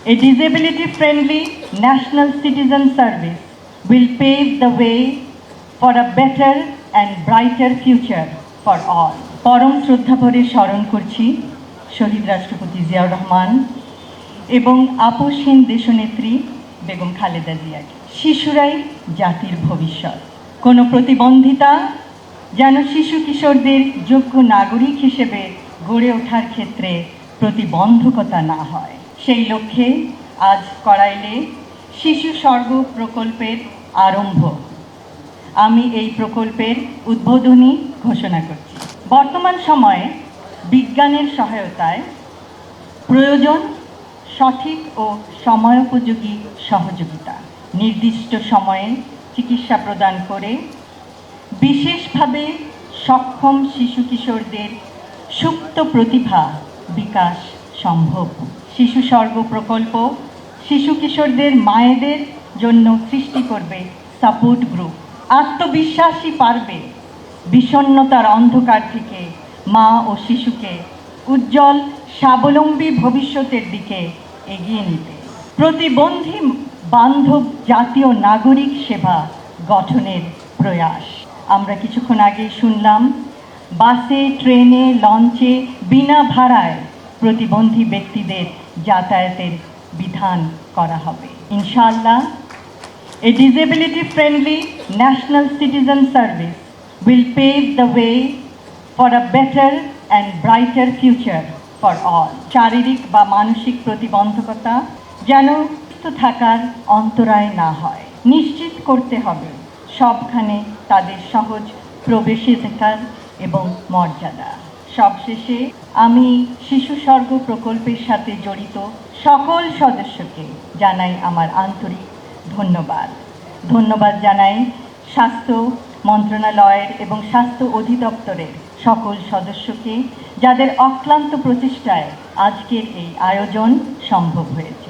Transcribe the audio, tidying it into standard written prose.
A disability-friendly national citizen service will pave the way for a better and brighter future for all. পরম শ্রদ্ধাভরে স্মরণ করছি শহীদ রাষ্ট্রপতি জিয়াউর রহমান এবং আপসহীন দেশনেত্রী বেগম খালেদা জিয়াকে। শিশুরাই জাতির ভবিষ্যৎ। কোনো প্রতিবন্ধিতা যেন শিশু কিশোরদের যোগ্য নাগরিক হিসেবে গড়ে ওঠার ক্ষেত্রে প্রতিবন্ধকতা না হয়, সেই লক্ষ্যে আজ কড়াইলে শিশু স্বর্গ প্রকল্পের আরম্ভ। আমি এই প্রকল্পের উদ্বোধনী ঘোষণা করছি। বর্তমান সময়ে বিজ্ঞানের সহায়তায় প্রয়োজন সঠিক ও সময়োপযোগী সহযোগিতা। নির্দিষ্ট সময়ে চিকিৎসা প্রদান করে বিশেষভাবে সক্ষম শিশু কিশোরদের সুপ্ত প্রতিভা বিকাশ সম্ভব। শিশু স্বর্গ প্রকল্প শিশু কিশোরদের মায়েদের জন্য সৃষ্টি করবে সাপোর্ট গ্রুপ। আত্মবিশ্বাসী পারবে বিষণ্ণতার অন্ধকার থেকে মা ও শিশুকে উজ্জ্বল স্বাবলম্বী ভবিষ্যতের দিকে এগিয়ে নিতে। প্রতিবন্ধী বান্ধব জাতীয় নাগরিক সেবা গঠনের প্রয়াস। আমরা কিছুক্ষণ আগে শুনলাম বাসে, ট্রেনে, লঞ্চে বিনা ভাড়ায় প্রতিবন্ধী ব্যক্তিদের যাতায়াতের বিধান করা হবে ইনশাআল্লাহ। A disability-friendly national citizen service will pave the way for a better and brighter future for all. শারীরিক বা মানসিক প্রতিবন্ধকতা যেন থাকার অন্তরায় না হয়, নিশ্চিত করতে হবে সবখানে তাদের সহজ প্রবেশাধিকার এবং মর্যাদা। সবশেষে আমি শিশু স্বর্গ প্রকল্পের সাথে জড়িত সকল সদস্যকে জানাই আমার আন্তরিক ধন্যবাদ জানাই স্বাস্থ্য মন্ত্রণালয়ের এবং স্বাস্থ্য অধিদপ্তরের সকল সদস্যকে, যাদের অক্লান্ত প্রচেষ্টায় আজকের এই আয়োজন সম্ভব হয়েছে।